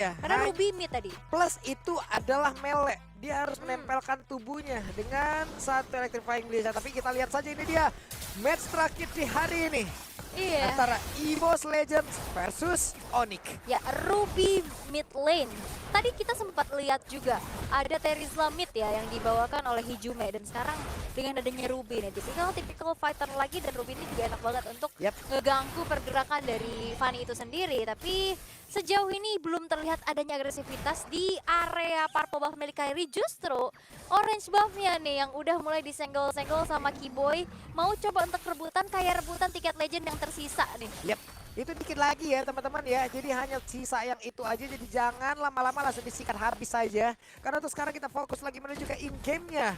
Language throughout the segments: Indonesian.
Ya, Karena Ruby mid tadi. plus itu adalah melee. Dia harus menempelkan tubuhnya dengan satu electrifying blast. Tapi kita lihat saja ini dia match terakhir di hari ini. Iya. Antara EVOS Legends versus Onyx. Ya, Ruby mid lane. Tadi kita sempat lihat juga ada Terizla mid ya yang dibawakan oleh Hijume. Dan sekarang dengan adanya Ruby nih, tipikal fighter lagi. Dan Ruby ini juga enak banget untuk ngeganggu pergerakan dari Fanny itu sendiri. Tapi sejauh ini belum terlihat adanya agresivitas di area purple buff milik Kairi. Justru orange buffnya nih yang udah mulai disenggol-senggol sama Keyboy. Mau coba untuk rebutan kayak rebutan tiket legend yang tersisa nih. Yap, itu dikit lagi ya teman-teman ya. Jadi hanya sisa yang itu aja. Jadi jangan lama-lama langsung disikat habis saja. Karena untuk sekarang kita fokus lagi menuju ke in-game-nya.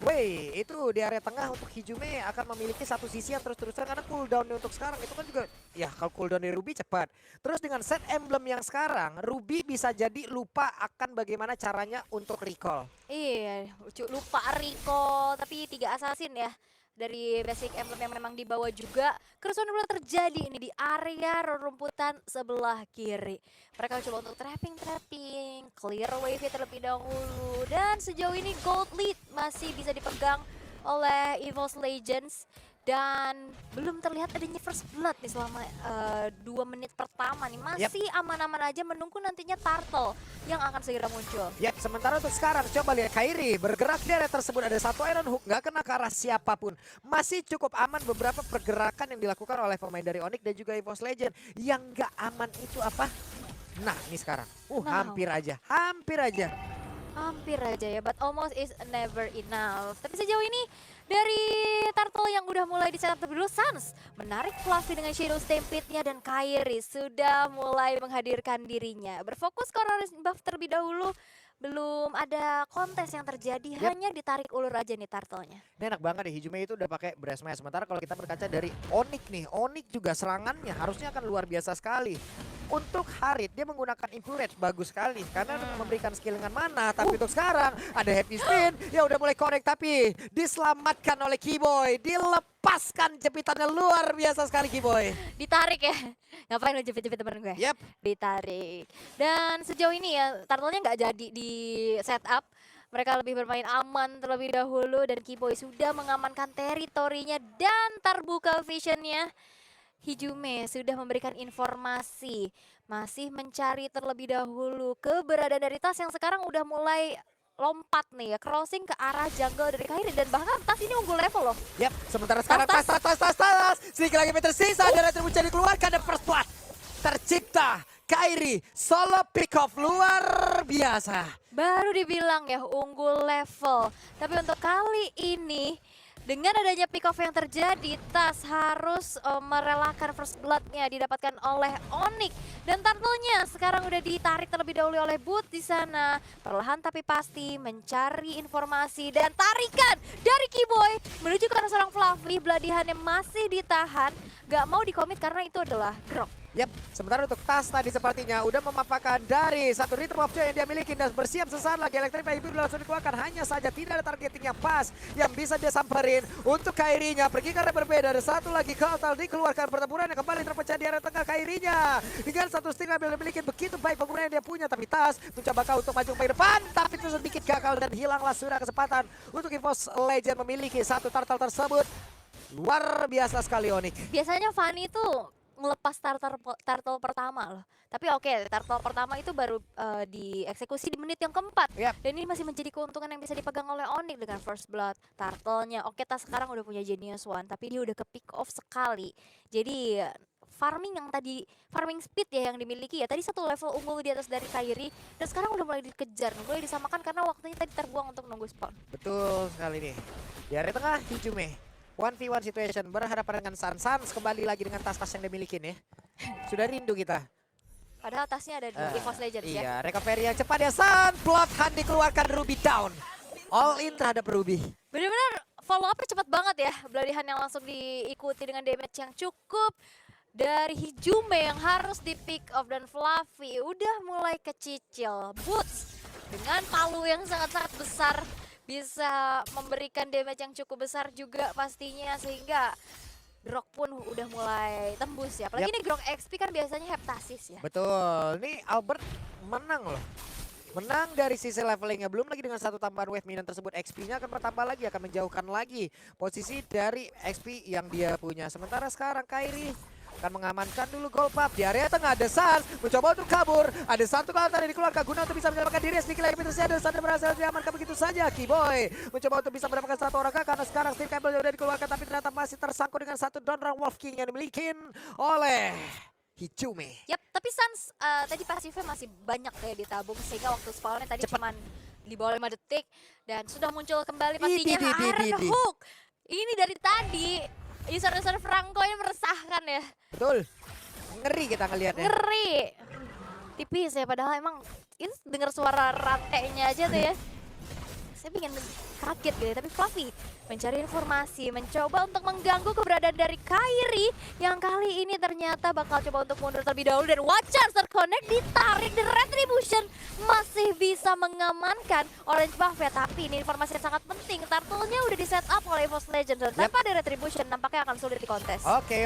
Wey, itu di area tengah untuk Hijume akan memiliki satu sisi yang terus-terusan karena cooldown untuk sekarang itu kan juga ya kalau cooldown dari Ruby cepat. Terus dengan set emblem yang sekarang, Ruby bisa jadi lupa akan bagaimana caranya untuk recall. Iya, lupa recall tapi 3 assassin ya. Dari basic emblem yang memang dibawa juga. Kerusuhan mulai terjadi ini di area rerumputan sebelah kiri. Mereka coba untuk trapping, clear wave terlebih dahulu. Dan sejauh ini gold lead masih bisa dipegang oleh EVOS Legends. Dan belum terlihat adanya first blood nih selama 2 menit pertama nih. Masih aman-aman aja menunggu nantinya Turtle yang akan segera muncul. Ya, sementara untuk sekarang coba lihat Kairi bergerak di area tersebut ada satu Iron Hook nggak kena ke arah siapapun. Masih cukup aman beberapa pergerakan yang dilakukan oleh pemain dari Onyx dan juga EVOS Legend. Yang nggak aman itu apa? Nah, ini sekarang. Hampir aja. Hampir aja ya, but almost is never enough. Tapi sejauh ini dari Turtle yang udah mulai dicetak terlebih dulu, Sans menarik Fluffy dengan Shadow Stampede-nya dan Kairi sudah mulai menghadirkan dirinya. Berfokus ke orange buff terlebih dahulu, belum ada kontes yang terjadi, hanya ditarik ulur aja nih Turtle-nya. Ini enak banget deh, Hijume itu udah pakai Breast Smash. Sementara kalau kita berkaca dari Onyx nih, Onyx juga serangannya harusnya akan luar biasa sekali. Untuk Harit dia menggunakan Encourage bagus sekali karena memberikan skill dengan mana. Tapi untuk sekarang ada Happy Spin ya udah mulai connect tapi diselamatkan oleh Keyboy. Dilepaskan jepitannya luar biasa sekali Keyboy. Ditarik ya, ngapain lu jepit-jepit temen gue? Yap. Ditarik. Dan sejauh ini ya Turtle-nya nggak jadi di setup. Mereka lebih bermain aman terlebih dahulu dan Keyboy sudah mengamankan teritorinya dan terbuka visionnya. Hijume sudah memberikan informasi, masih mencari terlebih dahulu keberadaan dari Tas yang sekarang udah mulai lompat nih ya, crossing ke arah jungle dari Kairi dan bahkan Tas ini unggul level loh. Yap, sementara sekarang Tas. Sedikit lagi meter sisa dan Retribution dikeluarkan dan first blood. Tercipta Kairi solo pick off luar biasa. Baru dibilang ya unggul level, tapi untuk kali ini dengan adanya pick off yang terjadi, Tas harus merelakan first blood-nya didapatkan oleh Onyx. Dan Turtle-nya sekarang udah ditarik terlebih dahulu oleh Boot di sana. Perlahan tapi pasti mencari informasi dan tarikan dari Keyboy menuju ke arah seorang Fluffy. Beladihannya masih ditahan, gak mau dikomit karena itu adalah Grok. Yap, sementara untuk Tas tadi sepertinya udah memanfaatkan dari satu rhythm of joy yang dia miliki dan bersiap sesaat lagi Electrify itu langsung dikeluarkan. Hanya saja tidak ada targeting yang pas yang bisa dia samperin untuk Kairinya. Pergi karena berbeda, ada satu lagi Kautal dikeluarkan, pertempuran yang kembali terpecah di area tengah. Kairinya dengan satu sting yang dimiliki begitu baik bangunan yang dia punya, tapi Tas mencoba kau untuk maju ke depan, tapi itu sedikit gagal dan hilanglah sudah kesempatan untuk EVOS Legend memiliki satu turtle tersebut. Luar biasa sekali Onyx. Biasanya Fanny tuh ngelepas turtle pertama loh. Tapi oke, turtle pertama itu baru dieksekusi di menit yang keempat. Dan ini masih menjadi keuntungan yang bisa dipegang oleh Onyx dengan first blood. Turtle-nya oke, Tas sekarang udah punya Genius One, tapi dia udah ke pick off sekali. Jadi farming yang tadi, farming speed ya yang dimiliki ya. Tadi satu level unggul di atas dari Kairi. Dan sekarang udah mulai dikejar, mulai disamakan karena waktunya tadi terbuang untuk nunggu spawn. Betul sekali nih. Di area tengah Hijume 1v1 situation berhadapan dengan Sans kembali lagi dengan tas-tas yang dimiliki nih. Sudah rindu kita. Padahal tasnya ada di EVOS Legends ya. Iya, recovery yang cepat ya San. Blood Hunt dikeluarkan, Ruby down. All in terhadap Ruby. Bener-bener follow up-nya cepat banget ya. Bloody Hand yang langsung diikuti dengan damage yang cukup. Dari Hijume yang harus di pick off dan Fluffy udah mulai kecicil. Boots dengan palu yang sangat-sangat besar bisa memberikan damage yang cukup besar juga pastinya sehingga Grok pun udah mulai tembus ya. Apalagi ini Grok XP kan biasanya heptasis ya. Betul, nih Albert menang loh. Menang dari sisi levelingnya, belum lagi dengan satu tambahan wave minion tersebut XP-nya akan bertambah lagi, akan menjauhkan lagi posisi dari XP yang dia punya. Sementara sekarang Kairi akan mengamankan dulu gold pup di area tengah. Ada Sans mencoba untuk kabur, ada satu counter yang dikeluarkan guna untuk bisa menyelamatkan diri. Sedikit lagi Petersia dan Sans berhasil diamankan begitu saja. Keyboy mencoba untuk bisa mendapatkan satu orang karena sekarang Steel Cable sudah dikeluarkan, tapi ternyata masih tersangkut dengan satu Donrang Wolf King yang dimiliki oleh Hijume. Yap, tapi Sans tadi pasifnya masih banyak kayak ditabung sehingga waktu spawnnya tadi cuman di bawah 5 detik dan sudah muncul kembali pastinya Iron Hook. Ini dari tadi user-user Franco ini meresahkan ya. Betul. Ngeri kita ngelihatnya. Ngeri. Tipis ya padahal emang ini dengar suara rantainya aja tuh ya. Saya bikin kaget gitu ya, tapi Fluffy mencari informasi, mencoba untuk mengganggu keberadaan dari Kairi yang kali ini ternyata bakal coba untuk mundur terlebih dahulu dan Watchers terconnect, ditarik dan Retribution masih bisa mengamankan Orange Buff ya, tapi ini informasi yang sangat penting, turtle-nya udah di set up oleh EVOS Legends dan tanpa ada Retribution nampaknya akan sulit di kontes. Oke,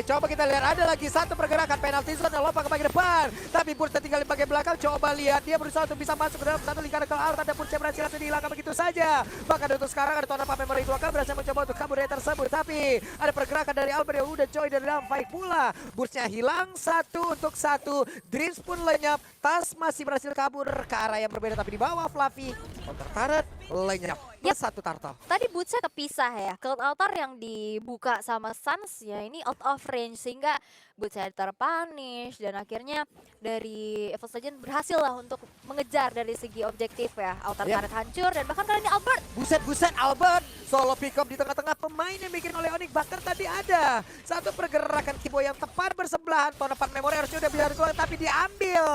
coba kita lihat ada lagi satu pergerakan penalti zone yang lompat ke bagian depan, tapi Burst tertinggal di bagian belakang. Coba lihat dia berusaha untuk bisa masuk ke dalam satu lingkaran ke arah, ada Burst yang berhasil dihilangkan begitu saja. Bahkan untuk sekarang ada Tuan Apa Memory keluarkan berhasil mencoba untuk kabur dari tersebut, tapi ada pergerakan dari Albert yang udah join dari dalam fight pula. Burstnya hilang satu untuk satu, Dreams pun lenyap, Tas masih berhasil kabur ke arah yang berbeda tapi di bawah Fluffy. Counter turret lenyap. Plus satu turtle. Tadi bootsnya kepisah ya, Cloud Altar yang dibuka sama Sans ya ini out of range sehingga bootsnya terpunish dan akhirnya dari EVOS Legends berhasil lah untuk mengejar dari segi objektif ya. Altar turret hancur dan bahkan kali ini Albert. Buset Albert, solo pick up di tengah-tengah pemain yang bikin oleh Onyx. Bahkan tadi ada satu pergerakan Kibo yang tepat bersebelahan. Tonepan memori harusnya udah bisa keluar tapi diambil.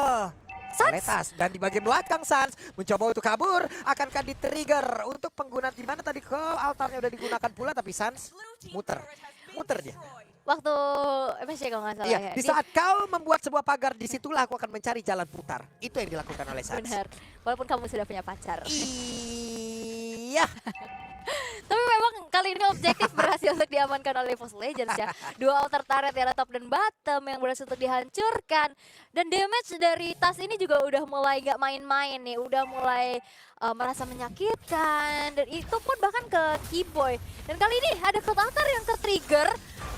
Sans Dan di bagian belakang Sans mencoba untuk kabur, akankah di-trigger untuk penggunaan di mana tadi ke altarnya udah digunakan pula tapi Sans muter dia. waktu MSC kalau nggak salah Iya, ya. di saat kau membuat sebuah pagar disitulah aku akan mencari jalan putar. Itu yang dilakukan oleh Sans. Benar, walaupun kamu sudah punya pacar. Iya. Tapi memang kali ini objektif berhasil untuk diamankan oleh EVOS Legends ya. Dua altar turret ya top dan bottom yang berhasil untuk dihancurkan. Dan damage dari Tas ini juga udah mulai gak main-main nih. Udah mulai merasa menyakitkan. Dan itu pun bahkan ke Keyboy. Dan kali ini ada Cloud Altar yang ke-trigger.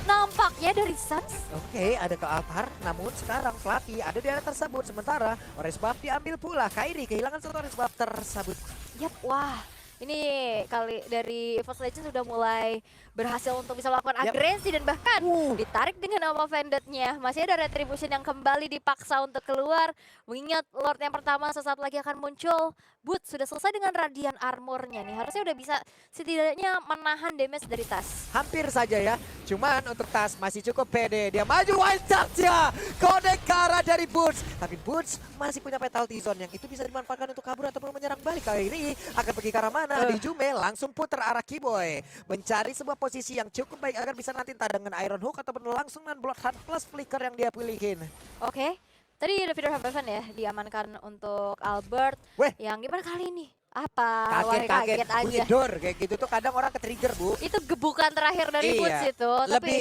Nampaknya dari Sans. Oke, ada ke altar, namun sekarang Fluffy ada di area tersebut. Sementara Orange Buff diambil pula. Kairi kehilangan satu Orange Buff tersebut. Yap, wah. Ini kali dari EVOS Legends sudah mulai berhasil untuk bisa melakukan agresi dan bahkan ditarik dengan nama Vendetnya. Masih ada Retribution yang kembali dipaksa untuk keluar. Mengingat Lord yang pertama sesaat lagi akan muncul. Boots sudah selesai dengan Radiant Armornya nih. Harusnya udah bisa setidaknya menahan damage dari Tas. Hampir saja ya. Cuman untuk Tas masih cukup pede. Dia maju wild charge-nya. Connect ke arah dari Boots. Tapi Boots masih punya penalty zone yang itu bisa dimanfaatkan untuk kabur ataupun menyerang balik. Kali ini akan pergi ke arah mana? Di Jume langsung putar arah Keyboy. Mencari sebuah posisi yang cukup baik agar bisa nanti entah dengan Iron Hook ataupun langsung dengan Bloodhunt plus Flicker yang dia pilihin. Oke. Tadi ada Feeder Heaven ya diamankan untuk Albert. Yang gimana kali ini? Apa? Kaget aja. Bunyi door kayak gitu tuh kadang orang ke-trigger, Bu. Itu gebukan terakhir dari Boots itu.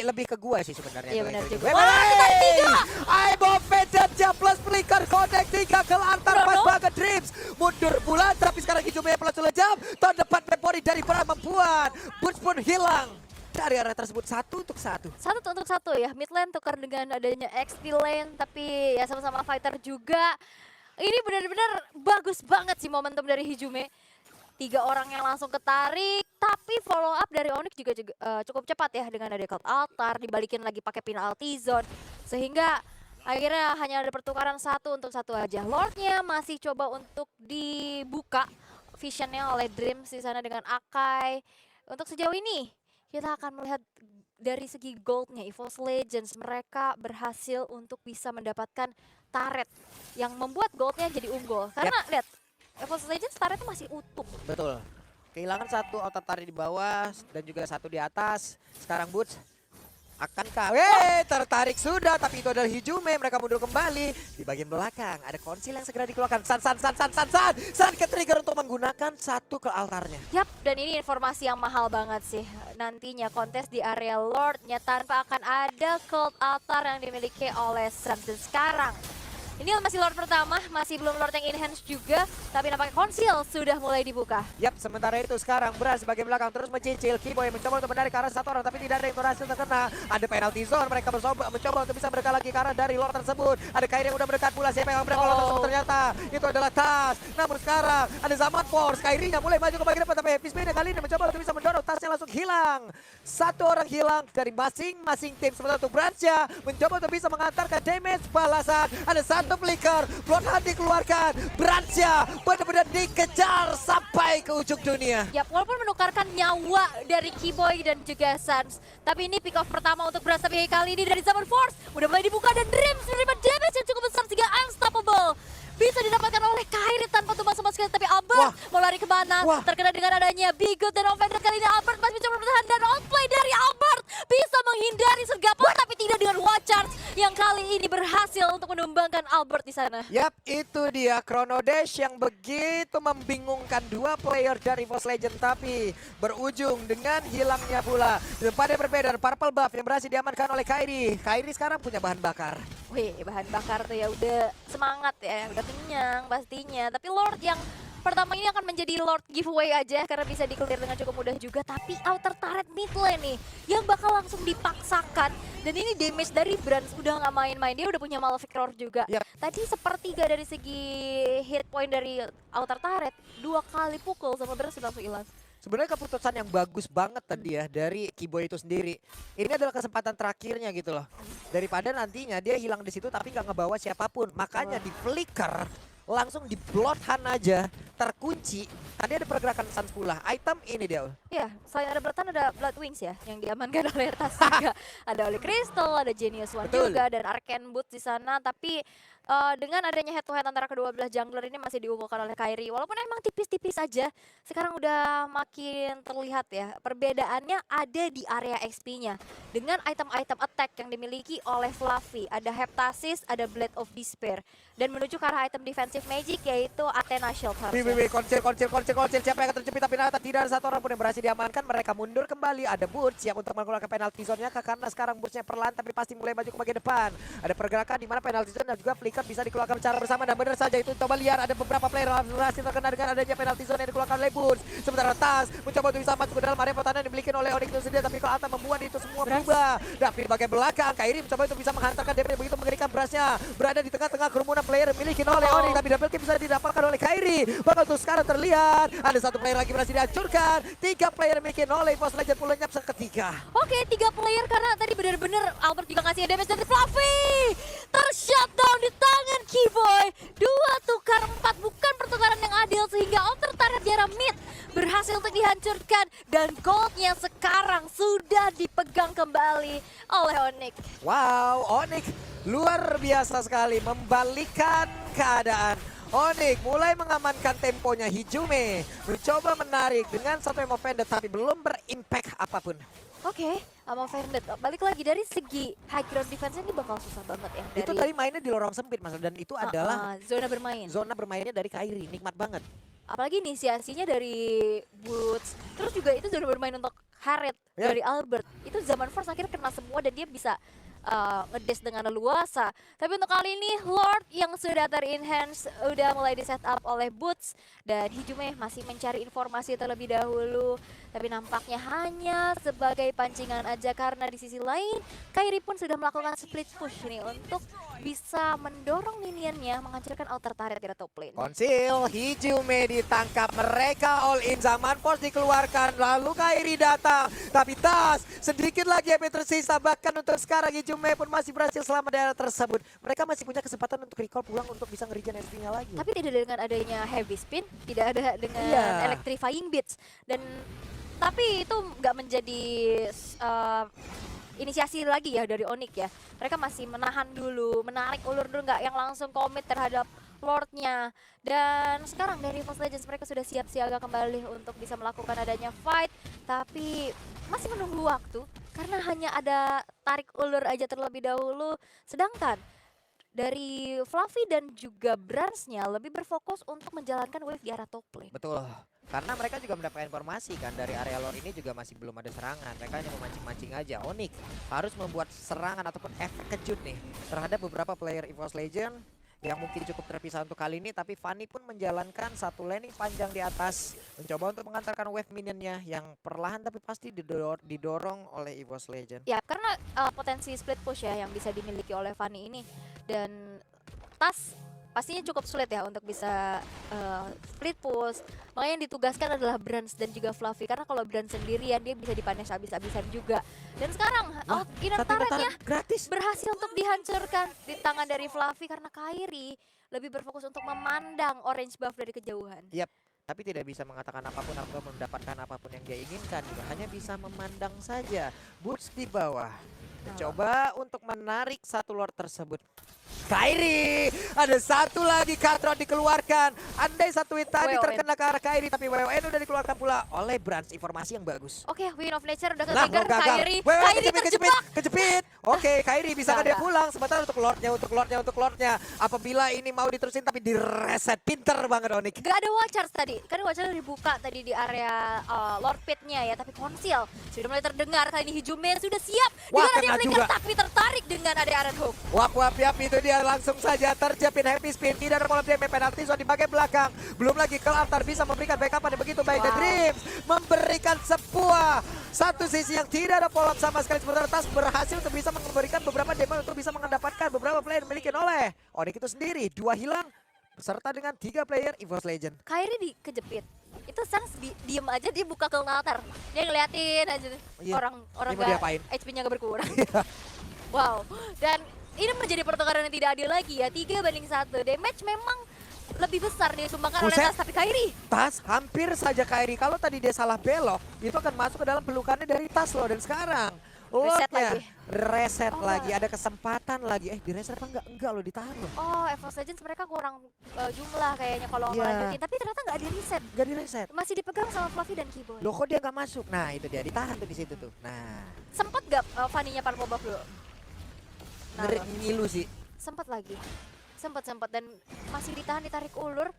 Lebih ke gua sih sebenarnya. Iya benar juga. Wah, Aibo Vedetnya plus Flicker connect 3 ke lantar pas banget Dreams. Mundur pula tapi sekarang Hijume plus lejam. Tahun depan Memory dari para membuat Boots pun hilang dari area tersebut. Satu untuk satu ya. Mid lane tukar dengan adanya XP lane tapi ya sama-sama fighter juga. Ini benar-benar bagus banget sih momentum dari Hijume. 3 orang yang langsung ketarik, tapi follow up dari Onyx juga cukup cepat ya dengan ada Cloud Altar, dibalikin lagi pakai penalty zone. Sehingga akhirnya hanya ada pertukaran satu untuk satu aja. Lordnya masih coba untuk dibuka visionnya oleh Dreams di sana dengan Akai. Untuk sejauh ini kita akan melihat dari segi goldnya EVOS Legends, mereka berhasil untuk bisa mendapatkan turret yang membuat goldnya jadi unggul. Karena lihat, EVOS Legends turretnya masih utuh. Betul. Kehilangan satu outer turret di bawah dan juga satu di atas. Sekarang Boots Akankah? Tertarik sudah, tapi itu adalah Hijume. Mereka mundur kembali. Di bagian belakang ada konsil yang segera dikeluarkan. San ke-trigger untuk menggunakan satu ke altarnya. Yap, dan ini informasi yang mahal banget sih. Nantinya kontes di area Lordnya tanpa akan ada Cold Altar yang dimiliki oleh Sans. Dan sekarang ini masih Lord pertama, masih belum Lord yang enhance juga, tapi nampaknya konsil sudah mulai dibuka. Yap, sementara itu sekarang Bras sebagai belakang terus mencicil. Kiboy mencoba untuk menarik ke arah satu orang, tapi tidak ada yang berhasil terkena. Ada penalty zone, mereka mencoba untuk bisa mendekat lagi ke arah dari Lord tersebut. Ada Kairi yang udah mendekat pula, siapa yang mendekat Lord tersebut ternyata itu adalah Tas. Namun sekarang ada Zaman Force, Kairinya mulai maju ke bagian depan, tapi Happy Spin kali ini mencoba untuk bisa mendorong, Tasnya langsung hilang. Satu orang hilang dari masing-masing tim. Sementara untuk Bransya mencoba untuk bisa mengantarkan damage balasan. Ada satu flicker, Bloodhound dikeluarkan. Bransya benar-benar dikejar sampai ke ujung dunia. Yap, walaupun menukarkan nyawa dari Kiboy dan juga Sans. Tapi ini pick off pertama untuk Brass, tapi kali ini dari Zaman Force udah mulai dibuka dan Dreams menerima damage yang cukup besar sehingga unstoppable. Bisa didapatkan oleh Kairi tanpa tumbang sama sekali, tapi Albert mau lari kemana? Terkena dengan adanya Bigot dan Offender kali ini Albert masih mencoba bertahan dan outplay dari Albert bisa menghindari sergapan tapi tidak dengan Watch Charge yang kali ini berhasil untuk menumbangkan Albert di sana. Yap, itu dia Chrono Dash yang begitu membingungkan dua player dari Force Legend, tapi berujung dengan hilangnya pula. Dan pada perbedaan Purple Buff yang berhasil diamankan oleh Kairi. Kairi sekarang punya bahan bakar. Wih, bahan bakar tuh ya udah semangat ya, udah kenyang pastinya. Tapi Lord yang pertama ini akan menjadi Lord giveaway aja karena bisa di-clear dengan cukup mudah juga. Tapi outer turret mid lane nih yang bakal langsung dipaksakan. Dan ini damage dari Brans udah nggak main-main, dia udah punya Malefic Roar juga. Tadi sepertiga dari segi hit point dari outer turret, 2 kali pukul sama Brans sudah langsung hilang. Sebenarnya keputusan yang bagus banget tadi ya dari Kiboy itu sendiri. Ini adalah kesempatan terakhirnya gitu loh. Daripada nantinya dia hilang di situ tapi nggak ngebawa siapapun. Makanya di flicker langsung di Bloodhound aja terkunci. Tadi ada pergerakan Sans pula. Item ini dia. Iya, selain ada Bloodhound ada Blood Wings ya yang diamankan oleh Tas juga. Ada Holy Crystal, ada Genius One juga dan Arcane Boots di sana. Tapi dengan adanya head to head antara kedua belah jungler ini masih diunggulkan oleh Kairi. Walaupun emang tipis-tipis aja, sekarang udah makin terlihat ya. Perbedaannya ada di area XP-nya. Dengan item-item attack yang dimiliki oleh Fluffy. Ada Heptasis, ada Blade of Despair. Dan menuju ke arah item defensive magic yaitu Athena Shield harusnya. Konsil. Siapa yang akan terjepit tapi ternyata tidak ada satu orang pun yang berhasil diamankan. Mereka mundur kembali. Ada Boots siap untuk mengeluarkan penalty zone-nya karena sekarang Boots-nya perlahan tapi pasti mulai maju ke bagian depan. Ada pergerakan di mana penalty zone dan juga flicker bisa dikeluarkan secara bersama dan benar saja itu coba liar ada beberapa player berhasil terkena dengan adanya penalty zone yang dikeluarkan oleh Boots. Sementara Tas mencoba untuk bisa masuk ke dalam area pertahanan yang dimiliki oleh Onyx itu sendiri tapi kalau Alta membuat itu semua berubah. David bagian belakang, Kairi mencoba untuk bisa menghantarkan DP begitu mengerikan Brasnya berada di tengah-tengah kerumunan player yang dimiliki oleh Onyx tapi double kill bisa didapatkan oleh Kairi. Bakal tuh sekarang terlihat ada satu player lagi berhasil dihancurkan. 3 player yang dimiliki oleh Force Legend pula nyap seketika. Oke, 3 player karena tadi benar-benar Albert juga ngasih damage dari Fluffy. Tershutdown di tangan Kiboy. 2 tukar 4 bukan pertukaran yang adil sehingga outer turret di arah mid berhasil untuk dihancurkan dan goldnya sekarang sudah dipegang kembali oleh Onyx. Wow, Onyx luar biasa sekali membalikkan keadaan. Onyx mulai mengamankan temponya. Hijume mencoba menarik dengan satu emo vended tapi belum berimpact apapun. Oke, sama Vended. Balik lagi dari segi high ground defense ini bakal susah banget ya. Itu tadi mainnya di lorong sempit mas dan itu adalah zona bermain. Zona bermainnya dari Kairi, nikmat banget. Apalagi inisiasinya dari Boots. Terus juga itu zona bermain untuk Harriet dari Albert. Itu Zaman Force akhirnya kena semua dan dia bisa ngedes dengan leluasa. Tapi untuk kali ini Lord yang sudah ter-enhance udah mulai di set up oleh Boots dan Hijume masih mencari informasi terlebih dahulu. Tapi nampaknya hanya sebagai pancingan aja karena di sisi lain Kairi pun sudah melakukan split push nih untuk bisa mendorong minionnya menghancurkan outer turret di top lane. Konsil, Hijume ditangkap, mereka all in, Zaman Force dikeluarkan, lalu Kairi datang. Tapi Tas, sedikit lagi yang tersisa, bahkan untuk sekarang Hijume pun masih berhasil selamat daerah tersebut. Mereka masih punya kesempatan untuk recall pulang untuk bisa nge-regen SP-nya lagi. Tapi tidak dengan adanya heavy spin, tidak ada dengan electrifying beats. Dan tapi itu nggak menjadi inisiasi lagi ya dari Onyx ya. Mereka masih menahan dulu, menarik ulur dulu, nggak yang langsung komit terhadap Lordnya. Dan sekarang dari Force Legends mereka sudah siap siaga kembali untuk bisa melakukan adanya fight. Tapi masih menunggu waktu karena hanya ada tarik ulur aja terlebih dahulu. Sedangkan dari Fluffy dan juga Brans-nya lebih berfokus untuk menjalankan wave di arah top lane. Betul. Karena mereka juga mendapatkan informasi kan dari area lore ini juga masih belum ada serangan. Mereka hanya memancing-mancing aja. Onyx harus membuat serangan ataupun efek kejut nih terhadap beberapa player EVOS Legend yang mungkin cukup terpisah untuk kali ini. Tapi Fanny pun menjalankan satu laning panjang di atas, mencoba untuk mengantarkan wave minionnya yang perlahan tapi pasti didorong oleh EVOS Legend. Ya, karena potensi split push ya yang bisa dimiliki oleh Fanny ini. Dan Tas pastinya cukup sulit ya untuk bisa split push. Makanya yang ditugaskan adalah Brans dan juga Fluffy. Karena kalau Brans sendirian dia bisa dipunish habis-habisan juga. Dan sekarang out inner turretnya gratis berhasil untuk dihancurkan di tangan dari Fluffy. Karena Kairi lebih berfokus untuk memandang orange buff dari kejauhan. Tapi tidak bisa mengatakan apapun atau mendapatkan apapun yang dia inginkan. Juga hanya bisa memandang saja. Boots di bawah mencoba untuk menarik satu lord tersebut. Kairi, ada satu lagi Katron dikeluarkan. Andai satu hit tadi WON terkena ke arah Kairi, tapi WON udah dikeluarkan pula oleh Brans. Informasi yang bagus. Oke, Wind of Nature udah Lah, ke-trigger. gagal. Kairi Kejepit, terjebak. kejepit. Oke, Kairi bisa kan dia Gagal. pulang. Sementara untuk lordnya. Apabila ini mau diterusin tapi direset. Pinter banget Onyx. Gak ada Watchers tadi, kan Watchers dibuka tadi di area Lord Pit-nya ya, tapi Konsil sudah mulai terdengar. Kali ini Hijume sudah siap Wah, dengan kena ada juga. tapi tertarik dengan ada Iron Hook. Wap yap itu dia langsung saja terjepit happy spin. Tidak ada pola damage penalti zone di bagian belakang. Belum lagi Kelantar bisa memberikan backup pada begitu baik. The Dreams memberikan sebuah satu sisi yang tidak ada follow up sama sekali. Sementara Tas berhasil untuk bisa memberikan beberapa damage untuk bisa mendapatkan beberapa player dimiliki oleh Onyx itu sendiri. 2 hilang beserta dengan 3 player EVOS Legend. Kairi dikejepit. Itu Sans diem aja, dia buka ke altar. Dia ngeliatin aja Iya. orang Ini mau diapain? HP-nya gak berkurang. Wow. Dan ini menjadi pertukaran yang tidak adil lagi ya. 3-1. Damage memang lebih besar disumbangkan oleh Buset. Tas, tapi Kairi Tas hampir saja Kairi. Kalau tadi dia salah belok, itu akan masuk ke dalam pelukannya dari Tas loh. Dan sekarang Reset lordnya lagi. reset Oh, lagi. Ada kesempatan lagi. Di reset apa enggak? Enggak loh, ditahan loh. Oh, EVOS Legends mereka kurang jumlah kayaknya kalau Iya. ngelanjutin. Tapi ternyata nggak di reset. Enggak di reset. Masih dipegang sama Fluffy dan Keyboy. Loh kok dia nggak masuk? Nah itu dia, ditahan tuh di situ tuh. Nah, Sempet gak Fanny-nya Purple Buff dulu? Nah, ngilu sih. sempet lagi. Sempet dan masih ditarik ulur.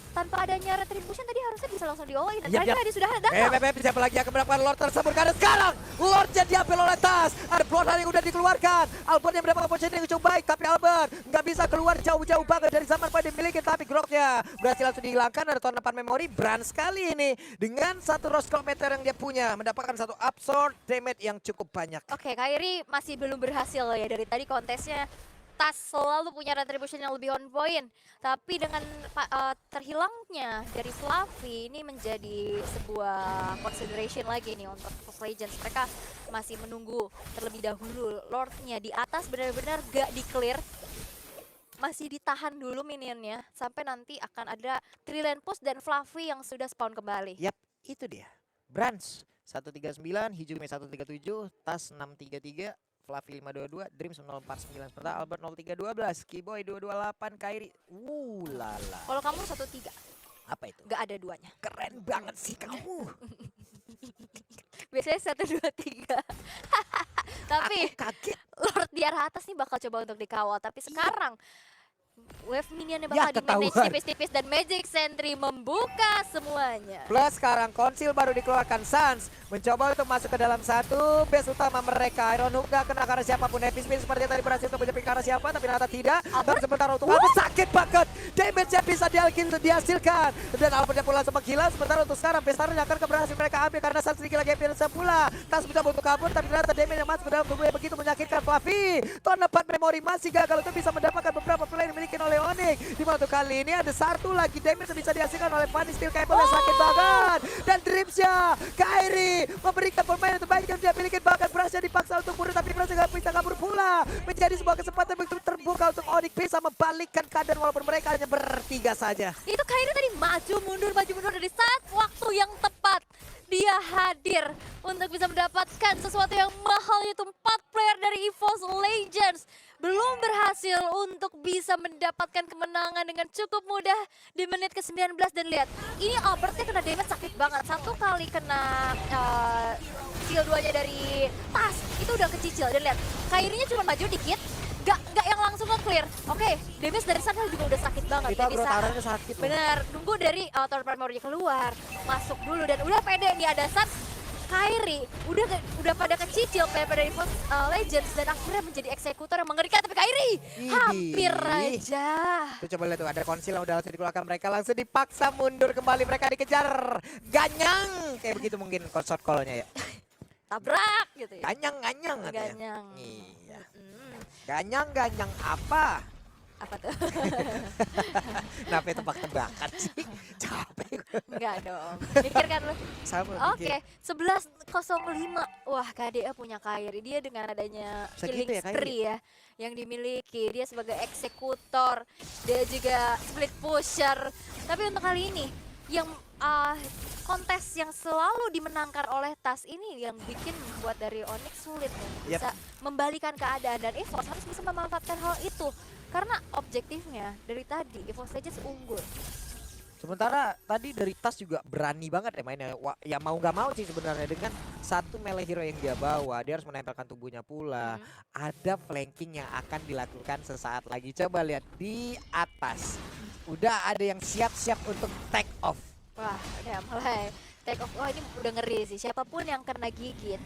Tanpa adanya retribution tadi harusnya bisa langsung di-all-in. Dan Yap, Kairi yap. tadi sudah datang. Siapa lagi yang akan mendapatkan Lord tersebut? Karena sekarang Lordnya diambil oleh Tas. Ada Bloodhound yang udah dikeluarkan. Albert yang mendapatkan posisi yang cukup baik. Tapi Albert nggak bisa keluar jauh-jauh banget dari zaman pada dimiliki. Tapi Groknya berhasil langsung dihilangkan. Ada tahun 4 memori. Brans kali ini dengan satu Rose Meter yang dia punya. Mendapatkan satu absorb damage yang cukup banyak. Oke, Kairi masih belum berhasil ya dari tadi kontesnya. Tas selalu punya retribution yang lebih on point. Tapi dengan terhilangnya dari Fluffy ini menjadi sebuah consideration lagi nih untuk EVOS Legends. Mereka masih menunggu terlebih dahulu Lordnya di atas benar-benar gak di-clear. Masih ditahan dulu minionnya sampai nanti akan ada Trillion Push dan Fluffy yang sudah spawn kembali. Yap, itu dia. Brans 139, Hijume 137, Tas 633. Fluffy 522, Dreams 049, seperti Albert 0312, Keyboy 228, Kairi. Lala. Kalau kamu 1-3, Apa itu? gak ada duanya. Keren banget sih kamu. Biasanya 1-2-3. Tapi Aku kaget. Lord di arah atas nih bakal coba untuk dikawal. Tapi sekarang wave minionnya Ya, bakal di-manage ketahuan. tipis-tipis dan Magic Sentry membuka semuanya. Plus sekarang Konsil baru dikeluarkan. Sans mencoba untuk masuk ke dalam satu base utama mereka. Iron Hook gak kena karena siapapun. Happy Spin seperti tadi berhasil untuk menjepit karena siapa, tapi ternyata tidak. Dan sementara untuk Albert sakit banget. Damage-nya bisa dihasilkan. Dan Albertnya pula langsung menghilang. Sementara untuk sekarang Pestarnya akan berhasil mereka ambil karena Sans sedikit lagi hampir pula. Tas mencoba untuk kabur, tapi ternyata damage yang masuk ke dalam tubuhnya begitu menyakitkan Fluffy. Tahun 4 memori masih gagal untuk bisa mendapatkan beberapa player dimiliki oleh Onyx. Di mana untuk kali ini ada satu lagi damage yang bisa dihasilkan oleh Fanny Steel Cable yang sakit banget. Dan Dreamsnya Kairi memberikan permainan terbaik yang dia miliki, bahkan berhasil dipaksa untuk mundur tapi berhasil gak bisa kabur pula. Menjadi sebuah kesempatan begitu terbuka untuk Onyx bisa membalikkan keadaan walaupun mereka hanya bertiga saja. Itu Kairi tadi maju mundur dari saat waktu yang tepat. dia hadir untuk bisa mendapatkan sesuatu yang mahal, yaitu 4 player dari EVOS Legends. Belum berhasil untuk bisa mendapatkan kemenangan dengan cukup mudah di menit ke-19. Dan lihat, ini Albertnya kena damage sakit banget. Satu kali kena skill 2-nya dari tas, itu udah kecicil. Dan lihat, Kairinya cuma maju dikit, gak yang langsung nge-clear. Oke, damage dari sana juga udah sakit banget. Itu agrotaranya sakit. Bener, nunggu dari third party keluar, masuk dulu dan udah pede nih ada Sans. Kairi udah pada kecicil player dari EVOS Legends dan akhirnya menjadi eksekutor yang mengerikan, tapi Kairi hampir aja. Tuh coba lihat tuh, ada konsil yang udah langsung dikeluarkan, mereka langsung dipaksa mundur kembali, mereka dikejar. Ganyang, kayak begitu mungkin shot call-nya ya. Tabrak gitu ya. Ganyang katanya. Ganyang. Iya. Ganyang apa? Apa tuh? Kenapa tebak-tebakan sih? Capek gue. Enggak dong. Mikir kan lu. Sama Oke, 11.05. Wah, KDA punya Kairi. Dia dengan adanya Segitu killing ya, Kairi? spree ya yang dimiliki. Dia sebagai eksekutor, dia juga split pusher. Tapi untuk kali ini yang kontes yang selalu dimenangkan oleh Tas ini yang bikin membuat dari Onyx sulit nih, bisa membalikan keadaan, dan EVOS harus bisa memanfaatkan hal itu karena objektifnya dari tadi EVOS Legends unggul. Sementara tadi dari Tas juga berani banget ya mainnya. Ya mau nggak mau sih sebenarnya, dengan satu melee hero yang dia bawa, dia harus menempelkan tubuhnya pula. Ada flanking yang akan dilakukan sesaat lagi. Coba lihat di atas. Udah ada yang siap-siap untuk take off. Wah, udah mulai take off. Wah, ini udah ngeri sih. Siapapun yang kena gigit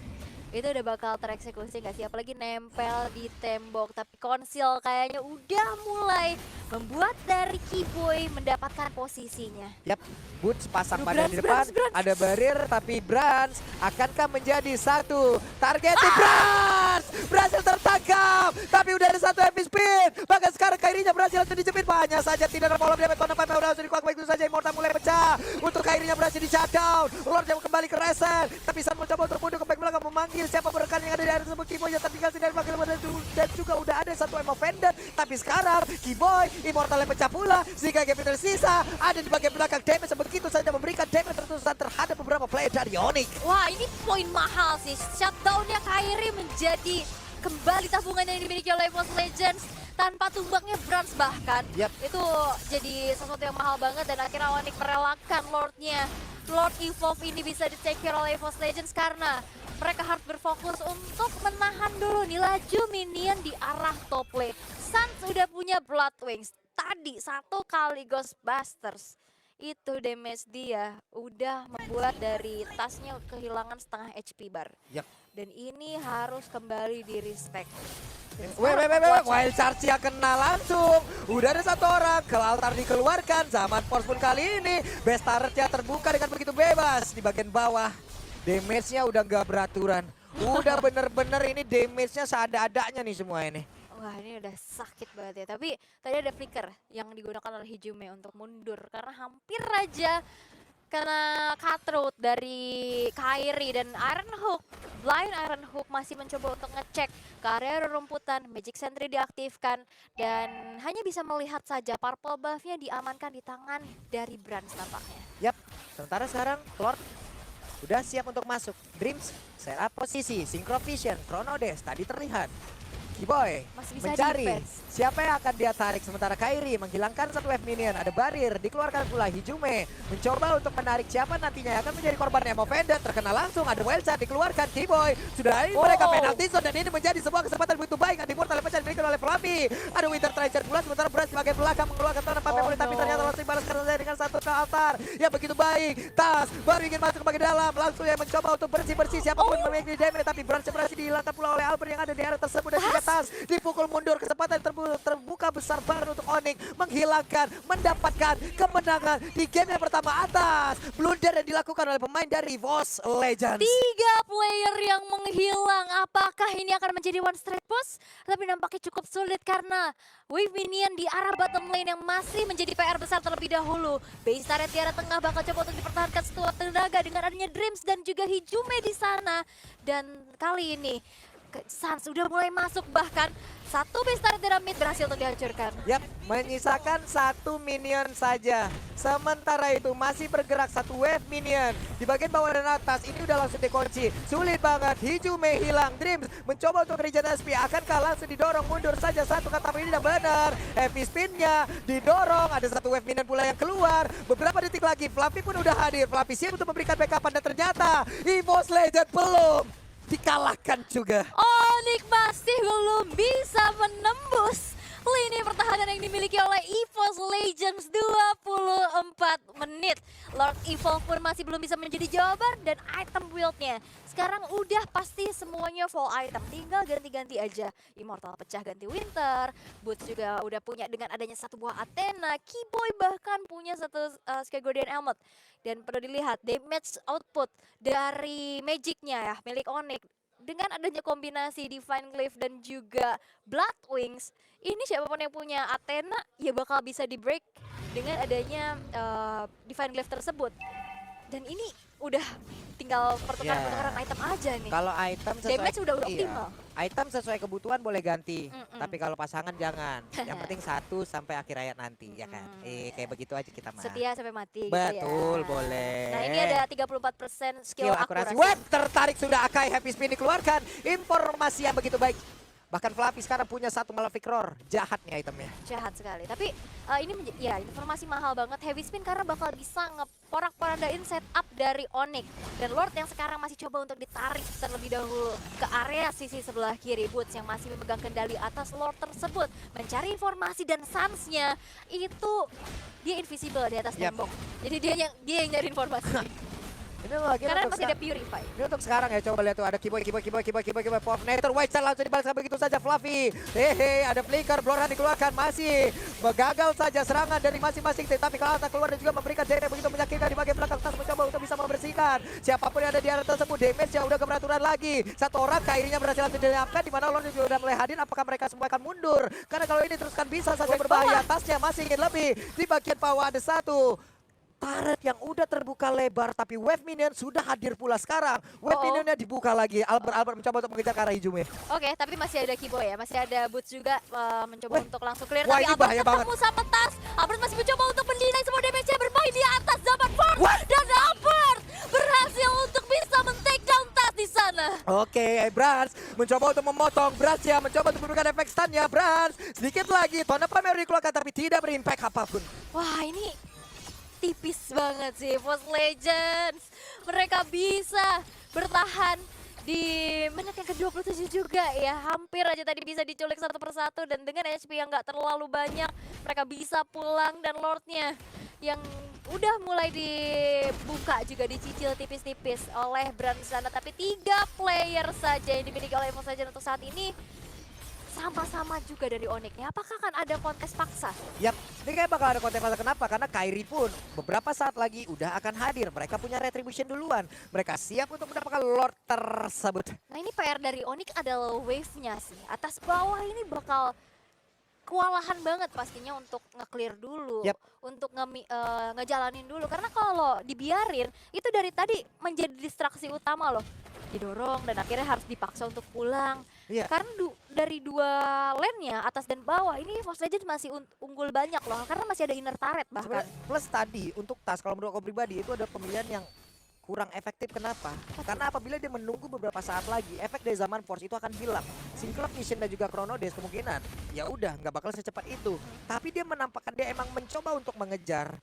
itu udah bakal tereksekusi nggak sih? Apalagi nempel di tembok. Tapi konsil kayaknya udah mulai membuat dari Keyboy mendapatkan posisinya. Yap, Boots pasang Aduh, badan di depan, Brans. ada barir, tapi Brans akankah menjadi satu target? Brans berhasil tertangkap, tapi udah ada satu epic spin. Bahkan sekarang Kairinya berhasil langsung dijepit, hanya saja tidak ada follow damage. Kona Pepe udah langsung dikuak, begitu saja Immortal mulai pecah. Untuk Kairinya berhasil di shutdown, Lord yang kembali ke reset, tapi San mencoba untuk mundur ke back belakang memanggil siapa rekan yang ada di area tersebut. Keyboy yang tertinggal tidak dipakai, dan juga udah ada satu Emo Vendor, tapi sekarang Keyboy Immortal yang pecah pula, sehingga game tersisa ada di bagian belakang. Damage begitu saja memberikan damage terus-terusan terhadap beberapa player dari Onyx. Wah, ini poin mahal sih. Shutdown-nya Kairi menjadi kembali tabungan yang dimiliki oleh EVOS Legends tanpa tumbangnya Brans bahkan. Itu jadi sesuatu yang mahal banget, dan akhirnya Onyx merelakan Lord-nya. Lord Evolve ini bisa di-take care oleh EVOS Legends karena mereka harus berfokus untuk menahan dulu nih laju minion di arah top lane. Sans udah punya Blood Wings. Tadi satu kali Ghostbusters itu damage dia udah membuat dari tasnya kehilangan setengah HP bar. Dan ini harus kembali di respect. Wild Charge yang kena langsung. Udah ada satu orang, ke altar dikeluarkan. Zaman Force pun kali ini best turret-nya terbuka dengan begitu bebas. Di bagian bawah damage-nya udah gak beraturan. Udah bener-bener ini damage-nya seada-adanya nih semua ini. Wah, ini udah sakit banget ya. Tapi tadi ada flicker yang digunakan oleh Hijume untuk mundur karena hampir aja kena cutthroat dari Kairi, dan Iron Hook, Blind Iron Hook masih mencoba untuk ngecek ke area rerumputan. Magic Sentry diaktifkan dan hanya bisa melihat saja. Purple buff-nya diamankan di tangan dari Brans tampaknya. Yap, sementara sekarang Lord udah siap untuk masuk. Dreams set up posisi, Synchro Vision, Chrono Dash tadi terlihat. Keyboy mencari siapa yang akan dia tarik, sementara Kairi menghilangkan satu wave minion. Ada barir, dikeluarkan pula Hijume mencoba untuk menarik siapa nantinya yang akan menjadi korban Emo Vendor. Terkena langsung, ada Wild Shot dikeluarkan. Keyboy sudah ini mereka penalti zone, dan ini menjadi sebuah kesempatan begitu baik. Ada Immortal yang pecah diberikan oleh Fluffy. Ada Winter Treasure pula, sementara Brans sebagai belakang mengeluarkan tanah Pepe, tapi ternyata masih balas dengan satu ke altar yang begitu baik. Tas baru ingin masuk ke bagian dalam, langsung yang mencoba untuk bersih-bersih siapapun memiliki damage, tapi Brans berhasil dihilangkan pula oleh Albert yang ada di area tersebut. Dan juga Tas dipukul mundur, kesempatan terbuka besar baru untuk Onyx menghilangkan, mendapatkan kemenangan di game yang pertama atas blunder yang dilakukan oleh pemain dari EVOS Legends. 3 player yang menghilang, apakah ini akan menjadi one straight push? Tapi nampaknya cukup sulit karena wave minion di arah bottom lane yang masih menjadi PR besar terlebih dahulu. Base turret di arah tengah bakal coba untuk dipertahankan sekuat tenaga dengan adanya Dreams dan juga Hijume di sana. Dan kali ini Suns udah mulai masuk, bahkan satu base turret dari mid berhasil untuk dihancurkan. Yap, menyisakan satu minion saja. Sementara itu masih bergerak satu wave minion. Di bagian bawah dan atas ini udah langsung dikunci. Sulit banget, Hijume hilang. Dreams mencoba untuk regen SP. Akankah langsung didorong mundur saja satu kata ini tidak benar. Heavy spinnya didorong. Ada satu wave minion pula yang keluar. Beberapa detik lagi, Fluffy pun udah hadir. Fluffy siap untuk memberikan backupan dan ternyata EVOS Legend belum dikalahkan juga. Onyx masih belum bisa menembus lini pertahanan yang dimiliki oleh EVOS Legends 24 menit. Lord Evil pun masih belum bisa menjadi jawaban dan item build-nya sekarang udah pasti semuanya full item, tinggal ganti-ganti aja. Immortal pecah ganti Winter, Boots juga udah punya dengan adanya satu buah Athena, Keyboy bahkan punya satu Sky Guardian Helmet. Dan perlu dilihat damage output dari Magic-nya ya, milik Onyx. Dengan adanya kombinasi Divine Glaive dan juga Blood Wings, ini siapapun yang punya Athena ya bakal bisa di break dengan adanya Divine Glaive tersebut. Dan ini udah tinggal pertukaran item aja nih. Kalau item sesuai damage udah optimal. Item sesuai kebutuhan boleh ganti, tapi kalau pasangan jangan. Yang penting 1 sampai akhir ayat nanti, ya kan? Kayak begitu aja kita mah. Setia sampai mati. Betul, gitu ya. boleh. Nah ini ada 34% skill akurasi. Wah, tertarik sudah Akai, Happy Spin dikeluarkan. Informasi yang begitu baik. Bahkan Fluffy sekarang punya satu Malefic Roar. Jahat nih itemnya. Jahat sekali. Tapi ini ya informasi mahal banget. Heavy Spin karena bakal bisa ngeporak-porandain setup dari Onyx. Dan Lord yang sekarang masih coba untuk ditarik terlebih dahulu ke area sisi sebelah kiri. Boots yang masih memegang kendali atas Lord tersebut. Mencari informasi dan Suns-nya itu dia invisible di atas tembok. Jadi dia yang nyari informasi. Ini lagi karena masih ada Purify. Ini untuk sekarang ya, coba lihat tuh ada Keyboy, Popnator, White Star langsung dibalas begitu saja Fluffy. Hehe, ada Flicker, Blorhan dikeluarkan, masih gagal saja serangan dari masing-masing tim. Tapi kalau keluar dan juga memberikan damage begitu menyakitkan di bagian belakang. Tas mencoba untuk bisa membersihkan. Siapapun yang ada di area tersebut, damage yang udah keberaturan lagi. Satu orang akhirnya berhasil langsung dilenyapkan, di mana Lord juga udah mulai hadir. Apakah mereka semua akan mundur? Karena kalau ini teruskan bisa saja berbahaya. Tasnya masih ingin lebih. Di bagian bawah ada satu turret yang udah terbuka lebar, tapi wave minion sudah hadir pula sekarang. Wave minionnya dibuka lagi. Albert mencoba untuk mengejar ke arah Hijume. Oke, tapi masih ada Keyboy ya, masih ada Boots juga mencoba untuk langsung clear. Wah, tapi ini bahaya Albert ketemu sama Tas. Albert masih mencoba untuk mendinai semua damage-nya, bermain di atas Zaman Force. Dan Albert berhasil untuk bisa men-take down Tas di sana. Oke, Brans mencoba untuk memotong. Brans ya mencoba untuk memberikan efek stun-nya. Brans sedikit lagi. Tona Pamer dikeluarkan tapi tidak berimpact apapun. Wah, ini tipis banget sih EVOS Legends. Mereka bisa bertahan di menit yang ke-27 juga ya. Hampir aja tadi bisa diculik satu persatu. Dan dengan HP yang gak terlalu banyak, mereka bisa pulang. Dan Lordnya yang udah mulai dibuka juga, dicicil tipis-tipis oleh Brand sana. Tapi 3 player saja yang dimiliki oleh EVOS Legends untuk saat ini. Sama-sama juga dari Onyx-nya. Apakah akan ada kontes paksa? Yap, ini kayak bakal ada konten paksa. Kenapa? Karena Kairi pun beberapa saat lagi udah akan hadir. Mereka punya retribution duluan. Mereka siap untuk mendapatkan Lord tersebut. Nah ini PR dari Onyx adalah wave-nya sih. Atas bawah ini bakal kewalahan banget pastinya untuk nge-clear dulu. Untuk ngejalanin dulu. Karena kalau dibiarin, itu dari tadi menjadi distraksi utama loh. Didorong dan akhirnya harus dipaksa untuk pulang. Karena dari 2 lane-nya, atas dan bawah, ini EVOS Legends masih unggul banyak loh. Karena masih ada inner turret bahkan. Plus tadi, untuk Tas, kalau menurut aku pribadi, itu ada pemilihan yang kurang efektif. Kenapa? Karena apabila dia menunggu beberapa saat lagi, efek dari Zaman Force itu akan hilang. Synchrop Mission dan juga Chrono Days kemungkinan, ya udah nggak bakal secepat itu. Tapi dia menampakkan dia emang mencoba untuk mengejar.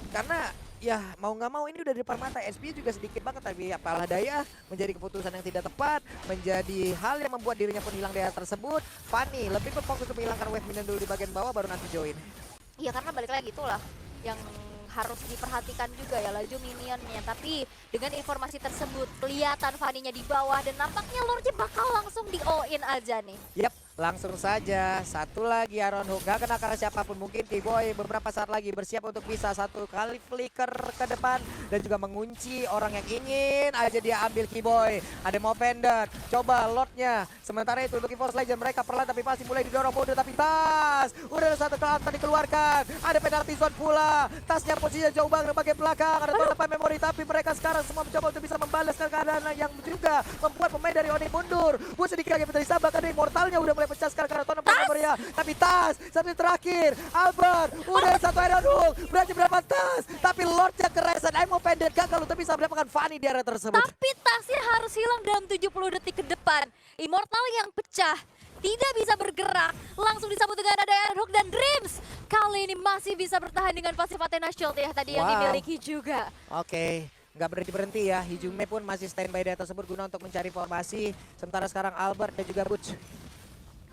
Karena ya mau nggak mau ini udah di depan mata. SP juga sedikit banget, tapi apalah daya, menjadi keputusan yang tidak tepat, menjadi hal yang membuat dirinya pun hilang daerah tersebut. Fanny lebih berfokus untuk menghilangkan wave minion dulu di bagian bawah, baru nanti join. Iya, karena balik lagi itulah yang harus diperhatikan juga ya, laju minionnya. Tapi dengan informasi tersebut kelihatan Fanny-nya di bawah dan nampaknya Lordnya bakal langsung di all in aja nih. Yap, Langsung saja, satu lagi Iron Hook, gak kena karena siapapun. Mungkin Keyboy beberapa saat lagi bersiap untuk bisa satu kali flicker ke depan dan juga mengunci orang yang ingin aja dia ambil Keyboy. Ada mau pendant, coba Lordnya. Sementara itu untuk EVOS Legend mereka perlahan tapi masih mulai didorong mundur, tapi Tas udah ada satu kelihatan dikeluarkan. Ada penalti zone pula, Tasnya posisinya jauh banget bagian belakang. Ada total memori tapi mereka sekarang semua mencoba untuk bisa membalaskan keadaan yang juga membuat pemain dari Onyx mundur. Gue sedikit kaget dari Sabah karena Immortalnya udah mulai pecah sekarang karena total memorinya. Tapi Tas satu terakhir, Albert udah satu Iron Hook, berarti berapa Tas? Tapi Lordnya keresan, Emo pendek gagal untuk bisa mendapatkan Fanny di area tersebut. Tapi tasnya harus hilang dalam 70 detik ke depan. Immortal yang pecah, tidak bisa bergerak, langsung disambut dengan ada Iron Hook dan Dreams. Kali ini masih bisa bertahan dengan pasif Athena Shield ya tadi yang dimiliki juga. Oke. Nggak berhenti-berhenti ya, Hijume pun masih standby di atas tersebut guna untuk mencari formasi. Sementara sekarang Albert dan juga Butch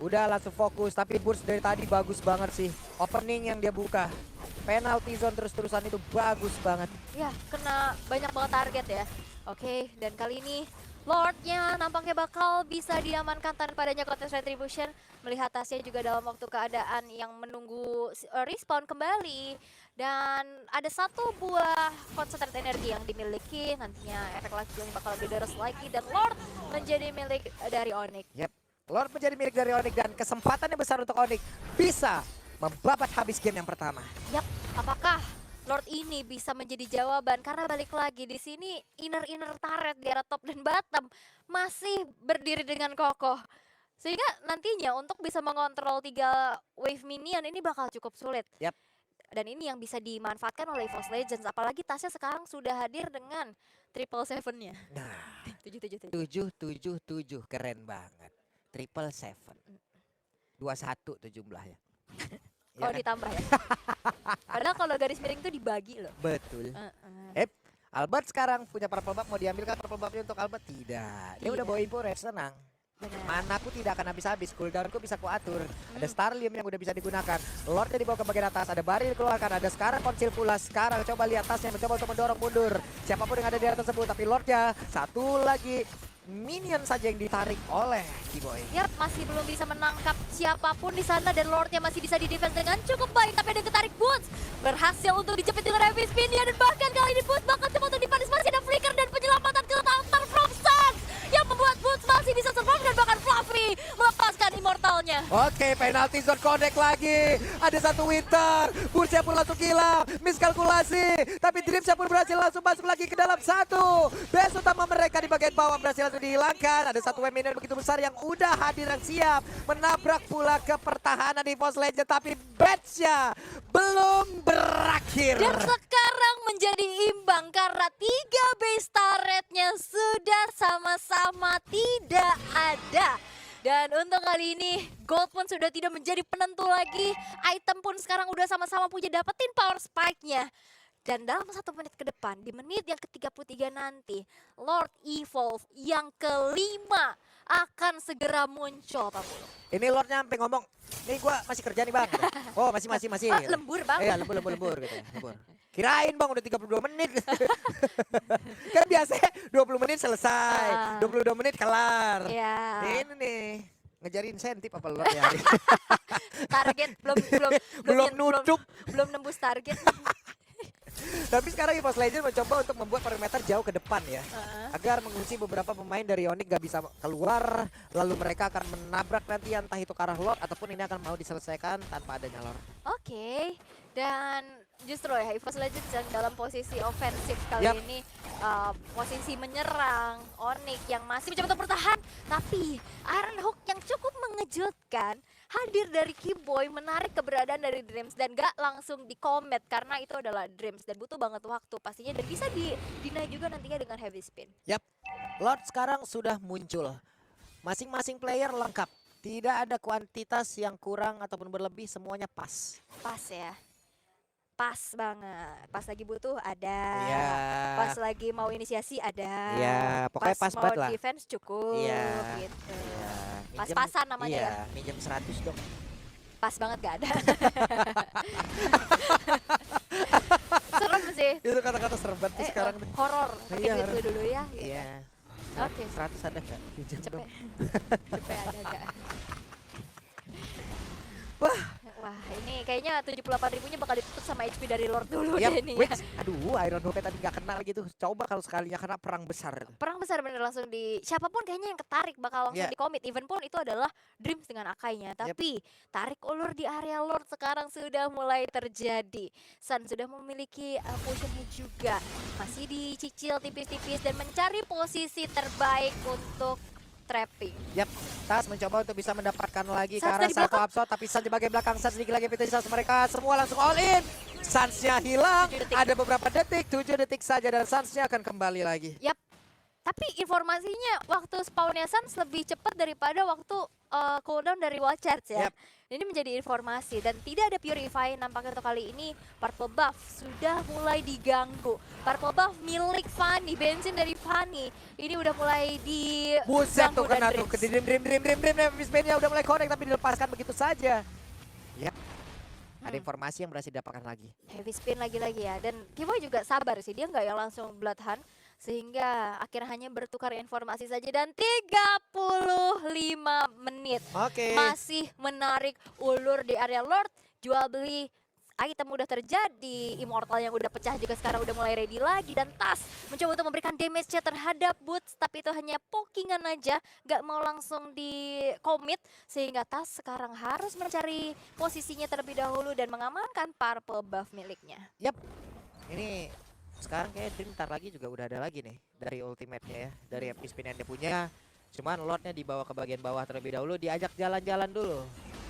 udah langsung fokus, tapi Butch dari tadi bagus banget sih. Opening yang dia buka, penalty zone terus-terusan itu bagus banget. Ya, kena banyak banget target ya. Oke, dan kali ini Lordnya nampaknya bakal bisa diamankan tanpa adanya Contest Retribution. Melihat tasnya juga dalam waktu keadaan yang menunggu respawn kembali. Dan ada satu buah konsentrat energi yang dimiliki. Nantinya efek lagi yang bakal lebih deras lagi. Dan Lord menjadi milik dari Onyx. Yep, Lord menjadi milik dari Onyx dan kesempatannya besar untuk Onyx bisa membabat habis game yang pertama. Yap, apakah Lord ini bisa menjadi jawaban? Karena balik lagi di sini inner turret di arah top dan bottom masih berdiri dengan kokoh. Sehingga nantinya untuk bisa mengontrol 3 wave minion ini bakal cukup sulit. Yap. Dan ini yang bisa dimanfaatkan oleh EVOS Legends. Apalagi tasnya sekarang sudah hadir dengan 777-nya. Nah, 777. 777 keren banget. 777. 21 tuh jumlahnya. Kalau ditambah ya. Padahal kalau garis miring itu dibagi loh. Betul. Albert sekarang punya purple buff, mau diambilkan purple buffnya untuk Albert? Tidak. Dia udah bawa info red, senang. Manaku tidak akan habis-habis, cooldownku bisa kuatur. Ada Starlium yang udah bisa digunakan. Lordnya dibawa ke bagian atas, ada Baril dikeluarkan, ada sekarang Konsil pula. Sekarang coba lihat tasnya, mencoba untuk mendorong mundur siapapun yang ada di atas tersebut. Tapi Lordnya satu lagi minion saja yang ditarik oleh Keyboy. Yap, masih belum bisa menangkap siapapun di sana dan Lordnya masih bisa di-defense dengan cukup baik. Tapi ada ketarik Boots, berhasil untuk dijepit dengan Heavy Spin-nya dan bahkan kali ini Boots bakal coba untuk dipanis. Masih ada flicker dan penyelamatan ke altar from Sun yang membuat Boots masih bisa survive dan bahkan Fluffy melepaskan Immortalnya. Oke, penalti zone connect lagi. Ada satu Winter, Boots-nya pun langsung hilang, miskalkulasi. Tapi Dreams-nya pun berhasil langsung masuk lagi ke dalam satu. Base utama mereka di bagian bawah berhasil langsung dihilangkan. Ada satu minion begitu besar yang udah hadir dan siap menabrak pula ke pertahanan di EVOS Legend, tapi batch-nya belum berakhir. Dan sekarang menjadi imbang karena 3 base turret-nya sudah sama-sama tidak ada. Dan untuk kali ini gold pun sudah tidak menjadi penentu lagi. Item pun sekarang udah sama-sama punya dapetin power spike-nya. Dan dalam 1 menit ke depan, di menit yang ke-33 nanti, Lord Evolve yang kelima akan segera muncul, Pak Pulu. Ini Lordnya sampai ngomong, nih gua masih kerja nih bang. Oh masih. Gitu. Lembur bang. Iya lembur gitu ya. Lembur. Kirain bang udah 32 menit. Kan biasanya 20 menit selesai, 22 menit kelar. Ya. Ini nih. Ngejar insentif apa Lord ya? Target belum nutup. belum nembus target. Tapi sekarang EVOS Legend mencoba untuk membuat perimeter jauh ke depan ya. Agar mengunci beberapa pemain dari Onyx gak bisa keluar. Lalu mereka akan menabrak nanti entah itu ke arah Lord ataupun ini akan mau diselesaikan tanpa adanya Lord. Oke. Dan justru ya EVOS Legends yang dalam posisi ofensif kali ini, posisi menyerang Onyx yang masih mencoba untuk bertahan, tapi Iron Hook yang cukup mengejutkan hadir dari Keyboy, menarik keberadaan dari Dreams dan gak langsung di-commit karena itu adalah Dreams dan butuh banget waktu pastinya dan bisa di-deny juga nantinya dengan Heavy Spin. Yap, Lord sekarang sudah muncul. Masing-masing player lengkap. Tidak ada kuantitas yang kurang ataupun berlebih, semuanya pas. Pas ya. Pas banget. Pas lagi butuh ada. Iya. Pas lagi mau inisiasi ada. Iya, pokoknya pas mau banget lah. defense cukup Iya. gitu. Iya. Pas-pasan namanya iya, ya. minjem 100 dong. Pas banget gak ada. Serem sih. Itu kata-kata serbat tuh sekarang. Horor. Pakai Iya, duit horor. dulu ya. Gitu. Iya. Oke. 100 ada gak? Pinjam Cepet. dong. Cepet ada gak? kayaknya 78 ribunya bakal ditutup sama HP dari Lord dulu Yap, deh ini ya. which, aduh Iron Hope tadi nggak kena gitu. Coba kalau sekalinya kena perang besar. Perang besar bener langsung di siapapun kayaknya yang ketarik bakal langsung Yeah. di commit. Even pun itu adalah Dreams dengan Akainya. Tapi tarik ulur di area Lord sekarang sudah mulai terjadi. Sun sudah memiliki potionnya juga. Masih dicicil tipis-tipis dan mencari posisi terbaik untuk trapping. Yap, Tas mencoba untuk bisa mendapatkan lagi ke Sans arah dari satu belakang. absol, tapi Sans di bagian belakang, Sans sedikit lagi Sans mereka semua langsung all in. Sansnya hilang, 7 detik. ada beberapa detik, 7 detik saja dan Sansnya akan kembali lagi. Yap. Tapi informasinya waktu spawnnya Sans lebih cepat daripada waktu cooldown dari wall charge ya. Yap. Ini menjadi informasi dan tidak ada purify nampaknya untuk kali ini. Purple buff sudah mulai diganggu. Purple buff milik Fanny, bensin dari Fanny. Ini udah mulai Buset tuh diganggu kena dan tuh, ke Dreams. dream, Spinnya udah mulai connect tapi dilepaskan begitu saja. Ya, ada Hmm. informasi yang berhasil didapatkan lagi. Heavy spin lagi-lagi ya. Dan Kiboy juga sabar sih, dia nggak yang langsung blood hunt. Sehingga akhirnya hanya bertukar informasi saja dan 35 menit. Oke. Masih menarik ulur di area Lord. Jual beli item udah terjadi. Immortal yang udah pecah juga sekarang udah mulai ready lagi. Dan Tas mencoba untuk memberikan damage-nya terhadap Boots. Tapi itu hanya pokingan aja. Gak mau langsung di commit. Sehingga Tas sekarang harus mencari posisinya terlebih dahulu. Dan mengamankan purple buff miliknya. Yap, ini sekarang kayak Dream ntar lagi juga udah ada lagi nih dari ultimate-nya ya, dari MP spin yang dia punya. Cuman Lordnya dibawa ke bagian bawah terlebih dahulu, diajak jalan-jalan dulu.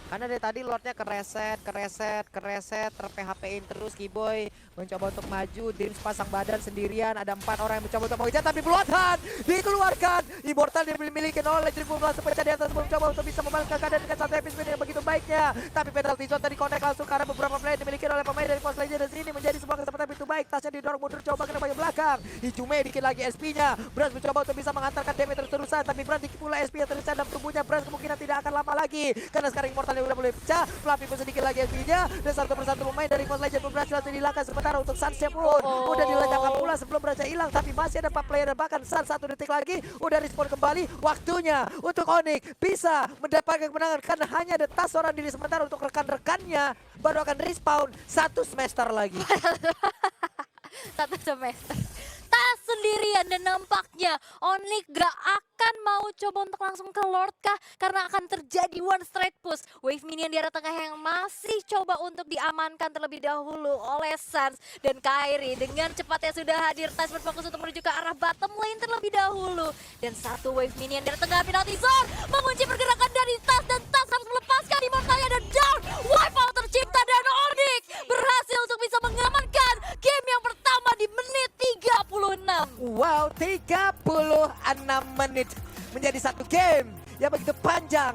Karena dari tadi Lordnya kereset, ter-PHP-in terus Kiboy mencoba untuk maju, Dreams pasang badan sendirian, ada 4 orang yang mencoba untuk mengejar tapi Bloodhound dikeluarkan. Immortal dimiliki oleh Dream langsung pecah di atas, mencoba untuk bisa membalaskan keadaan dengan satu epic spin yang begitu baiknya. Tapi penalty zone tadi connect langsung karena beberapa play yang dimiliki oleh pemain dari Post Legends ini menjadi sebuah kesempatan begitu baik. Tasnya didorong mundur, coba ke bagian belakang. Ijume dikit lagi SP-nya. Brans mencoba untuk bisa mengantarkan damage terus-terusan, tapi Brans dikit pula SP yang terus dalam tubuhnya. Brans kemungkinan tidak akan lama lagi karena sekarang Immortal udah mulai pecah. Fluffy pun sedikit lagi SP-nya dan satu persatu pemain dari Post Legends pun berhasil dihilangkan sementara untuk Sunset pun udah dilenyapkan pula sebelum berhasil hilang, tapi masih ada 4 player dan bahkan Sun 1 detik lagi udah respawn kembali. Waktunya untuk Onyx bisa mendapatkan kemenangan karena hanya ada Tas seorang diri, sementara untuk rekan-rekannya baru akan respawn 1 semester lagi. 1 semester. Tas sendirian dan nampaknya Onyx gak akan mau coba untuk langsung ke Lord kah? Karena akan terjadi one straight push. Wave minion di arah tengah yang masih coba untuk diamankan terlebih dahulu oleh Sans dan Kairi. Dengan cepatnya sudah hadir, Tas berfokus untuk menuju ke arah bottom lane terlebih dahulu. Dan satu wave minion di arah tengah penalty zone mengunci pergerakan dari Tas dan Tas harus melepaskan Immortalnya dan down. Wipeout tercipta dan Onyx berhasil untuk bisa mengamankan game yang pertama di menit 36. Wow, 36 menit menjadi satu game yang begitu panjang